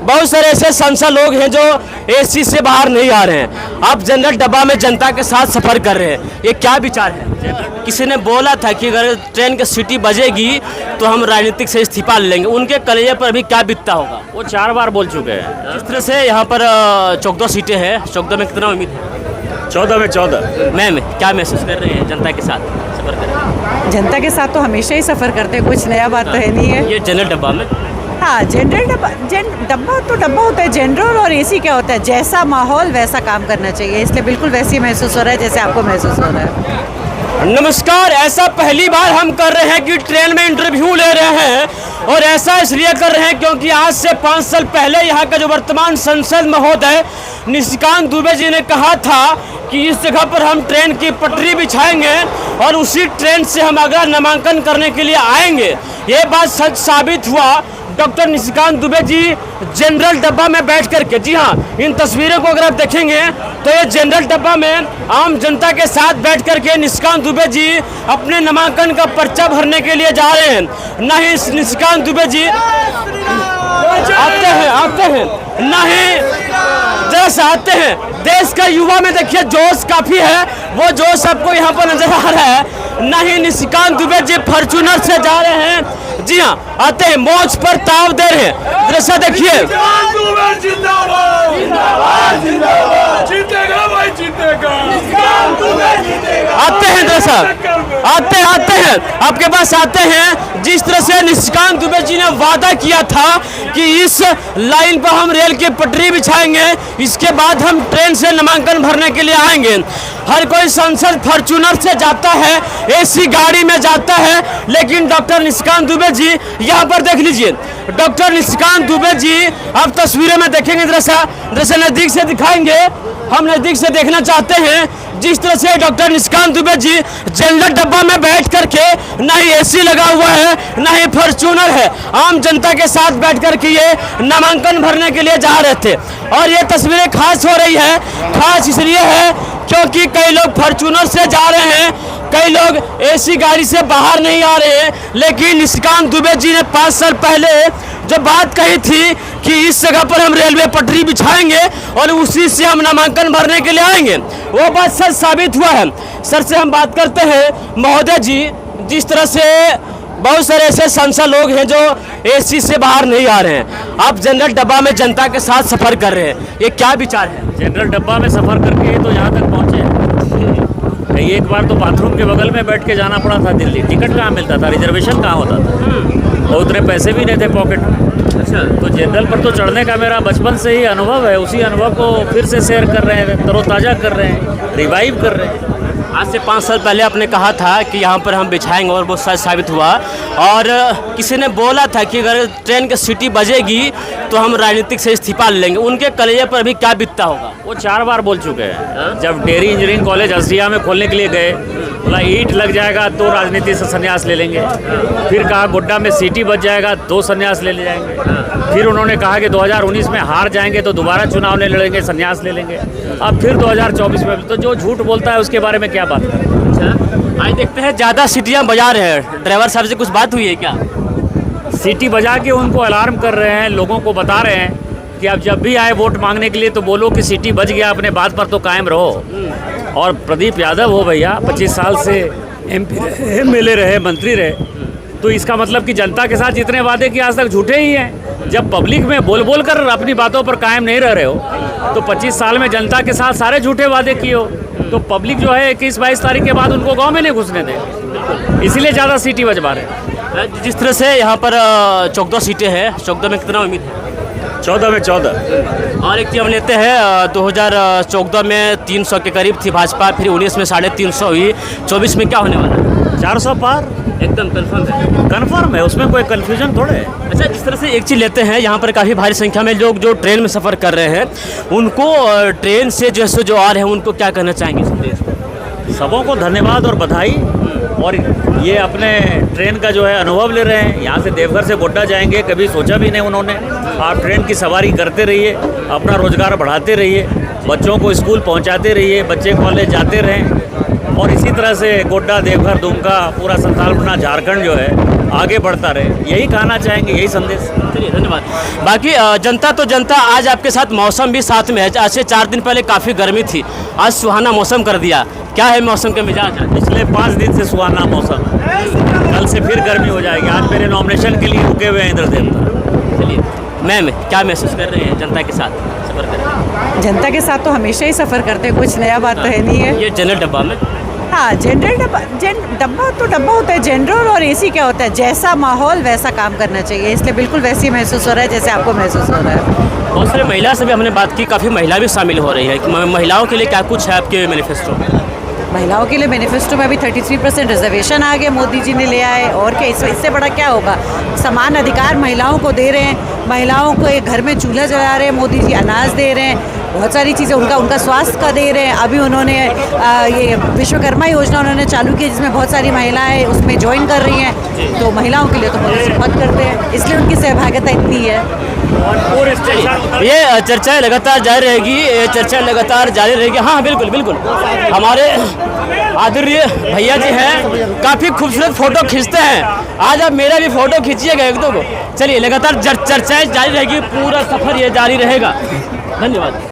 बहुत सारे ऐसे सांसद लोग हैं जो एसी से बाहर नहीं आ रहे हैं, अब जनरल डब्बा में जनता के साथ सफर कर रहे हैं, ये क्या विचार है? किसी ने बोला था कि अगर ट्रेन की सीटी बजेगी तो हम राजनीतिक से इस्तीफा ले लेंगे, उनके कलेजे पर अभी क्या बीतता होगा? वो 4 बार बोल चुके हैं। जिस तरह से यहाँ पर 14 सीटें हैं, 14 में कितना उम्मीद है? 14 में 14। मैम क्या महसूस कर रहे हैं जनता के साथ सफर कर रहे हैं? जनता के साथ तो हमेशा ही सफ़र करते हैं, कुछ नया बात तो है नहीं है। ये जनरल डब्बा में हाँ, जनरल डब्बा डब्बा तो डब्बा होता है, जनरल और एसी क्या होता है, जैसा माहौल वैसा काम करना चाहिए, इसलिए बिल्कुल वैसे ही महसूस हो रहा है जैसे आपको महसूस हो रहा है। नमस्कार, ऐसा पहली बार हम कर रहे हैं कि ट्रेन में इंटरव्यू ले रहे हैं, और ऐसा इसलिए कर रहे हैं क्योंकि आज से 5 साल पहले यहाँ का जो वर्तमान संसद महोदय निशिकांत दुबे जी ने कहा था कि इस जगह पर हम ट्रेन की पटरी बिछाएंगे और उसी ट्रेन से हम अगर नामांकन करने के लिए आएंगे। ये बात सच साबित हुआ। डॉक्टर निशिकांत दुबे जी जनरल डब्बा में बैठ करके, जी हाँ, इन तस्वीरों को अगर आप देखेंगे तो ये जनरल डब्बा में आम जनता के साथ बैठ करके निशिकांत दुबे जी अपने नामांकन का पर्चा भरने के लिए जा रहे हैं। नहीं, निशिकांत दुबे जी आते हैं नहीं जैसे आते हैं। देश का युवा में देखिए जोश काफी है, वो जोश आपको यहाँ पर नजर आ रहा है। नहीं, निशिकांत दुबे जी फॉर्च्यूनर से जा रहे हैं, जी हाँ, आते हैं, मौज पर ताव दे रहे हैं। दृश्य देखिए, आते हैं दृश्य, आते हैं आपके पास आते हैं। जिस तरह से निशिकांत दुबे जी ने वादा किया था कि इस लाइन पर हम रेल की पटरी बिछाएंगे, इसके बाद हम ट्रेन से नामांकन भरने के लिए आएंगे। हर कोई सांसद फॉर्च्यूनर से जाता है, एसी गाड़ी में जाता है, लेकिन डॉक्टर निशिकांत दुबे जी यहाँ पर देख लीजिए। डॉक्टर निशिकांत दुबे जी आप तस्वीरों में देखेंगे, दृश्य नजदीक से दिखाएंगे, हम नजदीक से देखना चाहते हैं। जिस तरह से डॉक्टर निशिकांत दुबे जी जनरल डब्बा में बैठ करके, ना ही एसी लगा हुआ है ना ही फॉर्च्यूनर है, आम जनता के साथ बैठ करके ये नामांकन भरने के लिए जा रहे थे। और ये तस्वीरें खास हो रही है, खास इसलिए है क्योंकि कई लोग फॉर्च्यूनर से जा रहे हैं, कई लोग एसी गाड़ी से बाहर नहीं आ रहे हैं। लेकिन निशिकांत दुबे जी ने 5 साल पहले जो बात कही थी कि इस जगह पर हम रेलवे पटरी बिछाएंगे और उसी से हम नामांकन भरने के लिए आएंगे, वो बात सच साबित हुआ है। सर से हम बात करते हैं। महोदय जी, जिस तरह से बहुत सारे ऐसे सांसद लोग हैं जो एसी से बाहर नहीं आ रहे हैं, आप जनरल डब्बा में जनता के साथ सफर कर रहे हैं, ये क्या विचार है? जनरल डब्बा में सफ़र करके तो यहाँ तक पहुँचे हैं। एक बार तो बाथरूम के बगल में बैठ के जाना पड़ा था दिल्ली, टिकट कहाँ मिलता था, रिजर्वेशन कहाँ होता था, और उतने पैसे भी नहीं थे पॉकेट में। अच्छा, तो जनरल पर तो चढ़ने का मेरा बचपन से ही अनुभव है, उसी अनुभव को फिर से शेयर कर रहे हैं, तरोताज़ा कर रहे हैं, रिवाइव कर रहे हैं। आज से 5 साल पहले आपने कहा था कि यहाँ पर हम बिछाएंगे और वो सच साबित हुआ। और किसी ने बोला था कि अगर ट्रेन की सीटी बजेगी तो हम राजनीतिक से इस्तीफा ले लेंगे, उनके कलेजे पर अभी क्या बीतता होगा? वो 4 बार बोल चुके हैं। जब डेयरी इंजीनियरिंग कॉलेज हसरिया में खोलने के लिए गए, बोला ईंट लग जाएगा तो राजनीति से संन्यास ले लेंगे। फिर कहा गोड्डा में सीटी बच जाएगा तो संन्यास ले जाएंगे। फिर उन्होंने कहा कि 2019 में हार जाएंगे तो दोबारा चुनाव नहीं लड़ेंगे, संन्यास ले लेंगे। अब फिर 2024 में, तो जो झूठ बोलता है उसके बारे में क्या बात है? अच्छा, आज देखते हैं ज़्यादा सीटियाँ बजा रहे हैं, ड्राइवर साहब से कुछ बात हुई है क्या? सीटी बजा के उनको अलार्म कर रहे हैं, लोगों को बता रहे हैं कि आप जब भी आए वोट मांगने के लिए तो बोलो कि सीटी बज गया, अपने बात पर तो कायम रहो। और प्रदीप यादव हो भैया, 25 साल से MLA रहे, मंत्री रहे, तो इसका मतलब कि जनता के साथ जितने वादे किए आज तक झूठे ही हैं। जब पब्लिक में बोल बोल कर अपनी बातों पर कायम नहीं रह रहे हो, तो 25 साल में जनता के साथ सारे झूठे वादे किए हो, तो पब्लिक जो है 21-22 तारीख के बाद उनको गाँव में नहीं घुसने दे, इसीलिए ज़्यादा सीटी बजवा रहे हैं। जिस तरह से यहाँ पर 14 सीटें हैं, 14 में कितना उम्मीद है? 14 में 14। और एक चीज़ हम लेते हैं, 2014 में 300 के करीब थी भाजपा, फिर 19 में 350 हुई, 24 में क्या होने वाला है? 400 पार एकदम कंफर्म है? कंफर्म है, उसमें कोई कंफ्यूजन थोड़े है। अच्छा, जिस तरह से एक चीज़ लेते हैं, यहाँ पर काफ़ी भारी संख्या में लोग जो ट्रेन में सफ़र कर रहे हैं, उनको ट्रेन से जो आ रहे हैं उनको क्या कहना चाहेंगे संदेश? सबों को धन्यवाद और बधाई। और ये अपने ट्रेन का जो है अनुभव ले रहे हैं, यहाँ से देवघर से गोड्डा जाएंगे, कभी सोचा भी नहीं उन्होंने। आप ट्रेन की सवारी करते रहिए, अपना रोजगार बढ़ाते रहिए, बच्चों को स्कूल पहुँचाते रहिए, बच्चे कॉलेज जाते रहें, और इसी तरह से गोड्डा, देवघर, दुमका, पूरा संथालपना, झारखंड जो है आगे बढ़ता रहे, यही कहना चाहेंगे, यही संदेश। चलिए धन्यवाद। बाकी जनता तो जनता, आज आपके साथ मौसम भी साथ में है। आज से 4 दिन पहले काफ़ी गर्मी थी, आज सुहाना मौसम कर दिया। क्या है मौसम के मिजाज? पिछले 5 दिन से सुहाना मौसम, कल से फिर गर्मी हो जाएगी। आज मेरे नॉमिनेशन के लिए रुके हुए हैं इंद्र देवता। चलिए मैम, क्या महसूस कर रहे हैं जनता के साथ सफ़र कर? जनता के साथ तो हमेशा ही सफ़र करते हैं, कुछ नया बात तो है नहीं है। ये जनरल डब्बा में, हाँ जनरल डब्बा, डब्बा तो डब्बा होता है। जनरल और एसी क्या होता है, जैसा माहौल वैसा काम करना चाहिए, इसलिए बिल्कुल वैसे ही महसूस हो रहा है जैसे आपको महसूस हो रहा है। बहुत सारे महिला से भी हमने बात की, काफ़ी महिला भी शामिल हो रही है। कि महिलाओं के लिए क्या कुछ है आपके मैनिफेस्टो में? महिलाओं के लिए मैनिफेस्टो में अभी 33% रिजर्वेशन आ गया, मोदी जी ने ले आए। और क्या इससे बड़ा क्या होगा? समान अधिकार महिलाओं को दे रहे हैं, महिलाओं को एक घर में चूल्हा जला रहे हैं मोदी जी, अनाज दे रहे हैं, बहुत सारी चीज़ें उनका स्वास्थ्य का दे रहे हैं। अभी उन्होंने ये विश्वकर्मा योजना उन्होंने चालू की, जिसमें बहुत सारी महिलाएं उसमें ज्वाइन कर रही हैं। तो महिलाओं के लिए तो बहुत बहुत करते हैं, इसलिए उनकी सहभागिता इतनी है। ये चर्चाएं लगातार जारी रहेगी, ये चर्चा लगातार जारी रहेगी। हाँ बिल्कुल बिल्कुल, हमारे आदरणीय भैया जी हैं, काफ़ी खूबसूरत फोटो खींचते हैं। आज आप मेरा भी फोटो खींचिएगा एक दो को। चलिए लगातार चर्चाएं जारी रहेगी, पूरा सफर ये जारी रहेगा। धन्यवाद।